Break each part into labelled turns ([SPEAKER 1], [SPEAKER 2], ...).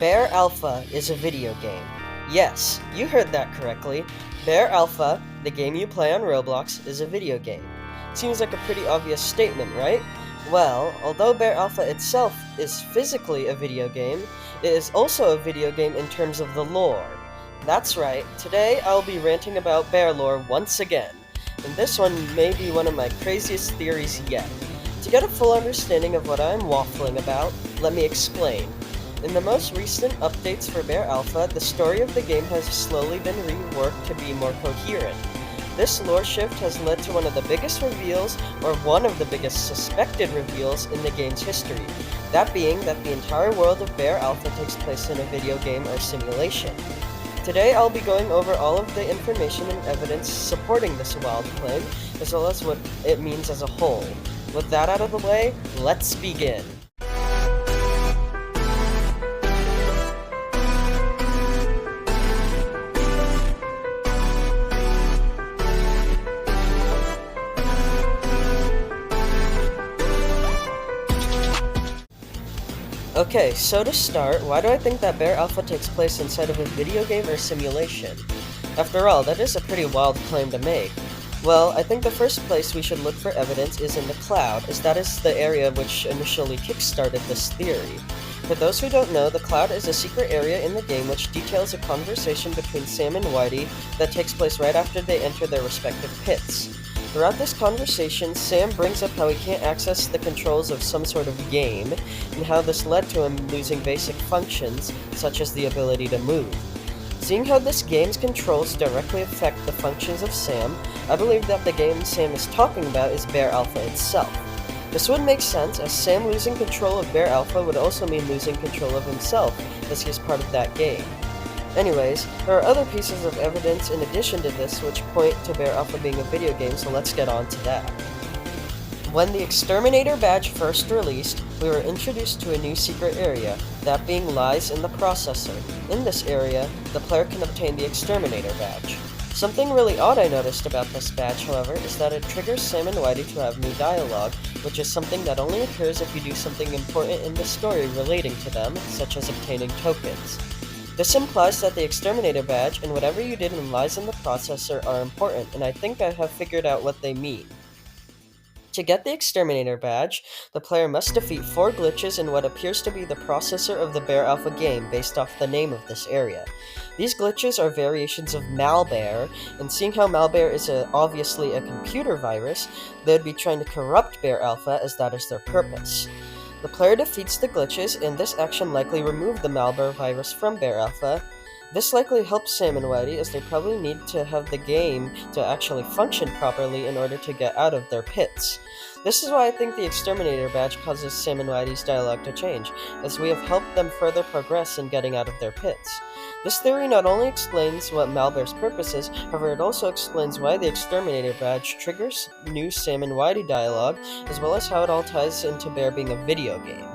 [SPEAKER 1] Bear Alpha is a video game. Yes, you heard that correctly. Bear Alpha, the game you play on Roblox, is a video game. Seems like a pretty obvious statement, right? Well, although Bear Alpha itself is physically a video game, it is also a video game in terms of the lore. That's right, today I'll be ranting about bear lore once again, and this one may be one of my craziest theories yet. To get a full understanding of what I'm waffling about, let me explain. In the most recent updates for Bear Alpha, the story of the game has slowly been reworked to be more coherent. This lore shift has led to one of the biggest reveals, or one of the biggest suspected reveals, in the game's history. That being that the entire world of Bear Alpha takes place in a video game or simulation. Today I'll be going over all of the information and evidence supporting this wild claim, as well as what it means as a whole. With that out of the way, let's begin. Okay, so to start, why do I think that Bear Alpha takes place inside of a video game or simulation? After all, that is a pretty wild claim to make. Well, I think the first place we should look for evidence is in the cloud, as that is the area which initially kickstarted this theory. For those who don't know, the cloud is a secret area in the game which details a conversation between Sam and Whitey that takes place right after they enter their respective pits. Throughout this conversation, Sam brings up how he can't access the controls of some sort of game, and how this led to him losing basic functions, such as the ability to move. Seeing how this game's controls directly affect the functions of Sam, I believe that the game Sam is talking about is Bear Alpha itself. This would make sense, as Sam losing control of Bear Alpha would also mean losing control of himself, as he is part of that game. Anyways, there are other pieces of evidence in addition to this which point to Bear Alpha being a video game, so let's get on to that. When the Exterminator badge first released, we were introduced to a new secret area, that being lies in the processor. In this area, the player can obtain the Exterminator badge. Something really odd I noticed about this badge, however, is that it triggers Sam and Whitey to have new dialogue, which is something that only occurs if you do something important in the story relating to them, such as obtaining tokens. This implies that the Exterminator badge and whatever you did in Lies in the Processor are important, and I think I have figured out what they mean. To get the Exterminator badge, the player must defeat 4 glitches in what appears to be the processor of the Bear Alpha game based off the name of this area. These glitches are variations of malware, and seeing how malware is obviously a computer virus, they'd be trying to corrupt Bear Alpha as that is their purpose. The player defeats the glitches, and this action likely removed the malware virus from Bear Alpha. This likely helps Sam and Whitey, as they probably need to have the game to actually function properly in order to get out of their pits. This is why I think the Exterminator badge causes Sam and Whitey's dialogue to change, as we have helped them further progress in getting out of their pits. This theory not only explains what malware's purpose is, however it also explains why the Exterminator badge triggers new Sam and Whitey dialogue, as well as how it all ties into Bear being a video game.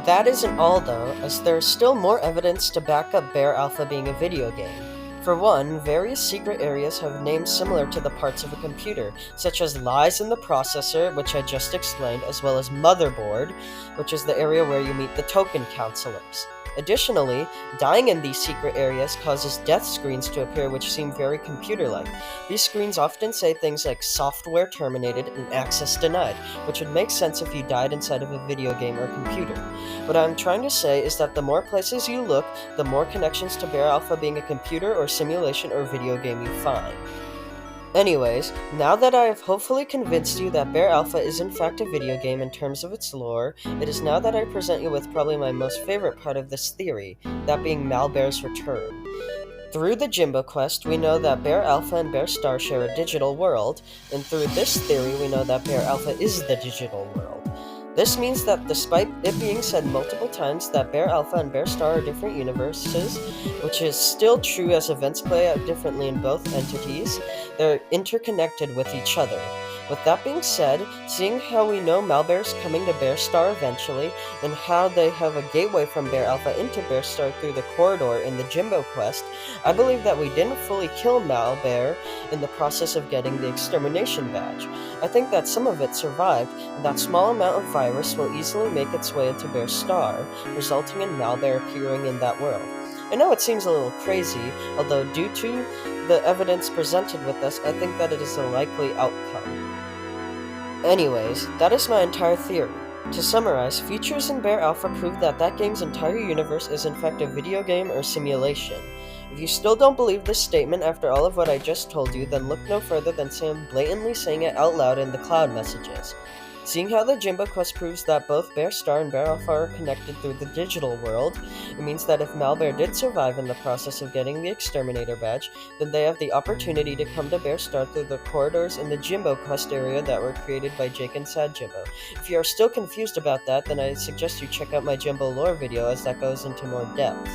[SPEAKER 1] That isn't all though, as there is still more evidence to back up Bear Alpha being a video game. For one, various secret areas have names similar to the parts of a computer, such as Lies in the Processor, which I just explained, as well as Motherboard, which is the area where you meet the token counselors. Additionally, dying in these secret areas causes death screens to appear which seem very computer-like. These screens often say things like software terminated and access denied, which would make sense if you died inside of a video game or computer. What I'm trying to say is that the more places you look, the more connections to Bear Alpha being a computer or simulation or video game you find. Anyways, now that I have hopefully convinced you that Bear Alpha is in fact a video game in terms of its lore, it is now that I present you with probably my most favorite part of this theory, that being Malbear's return. Through the Jimbo quest, we know that Bear Alpha and Bear Star share a digital world, and through this theory we know that Bear Alpha is the digital world. This means that despite it being said multiple times that Bear Alpha and Bear Star are different universes, which is still true as events play out differently in both entities, they're interconnected with each other. With that being said, seeing how we know Malbear is coming to Bear Star eventually, and how they have a gateway from Bear Alpha into Bear Star through the corridor in the Jimbo quest, I believe that we didn't fully kill Malbear in the process of getting the extermination badge. I think that some of it survived, and that small amount of virus will easily make its way into Bear Star, resulting in Malbear appearing in that world. I know it seems a little crazy, although due to the evidence presented with us, I think that it is a likely outcome. Anyways, that is my entire theory. To summarize, features in Bear Alpha prove that that game's entire universe is in fact a video game or simulation. If you still don't believe this statement after all of what I just told you, then look no further than Sam blatantly saying it out loud in the cloud messages. Seeing how the Jimbo quest proves that both Bear Star and Bear Alpha are connected through the digital world, it means that if Malbear did survive in the process of getting the Exterminator badge, then they have the opportunity to come to Bear Star through the corridors in the Jimbo quest area that were created by Jake and Sad Jimbo. If you are still confused about that, then I suggest you check out my Jimbo lore video as that goes into more depth.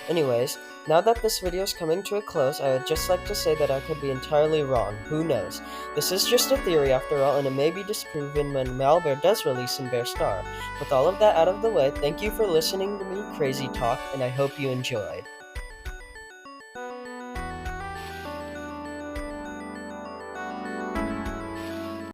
[SPEAKER 1] Anyways, now that this video is coming to a close, I would just like to say that I could be entirely wrong. Who knows? This is just a theory after all, and it may be disproven when Malbear does release in Bear Star. With all of that out of the way, thank you for listening to me crazy talk, and I hope you enjoyed.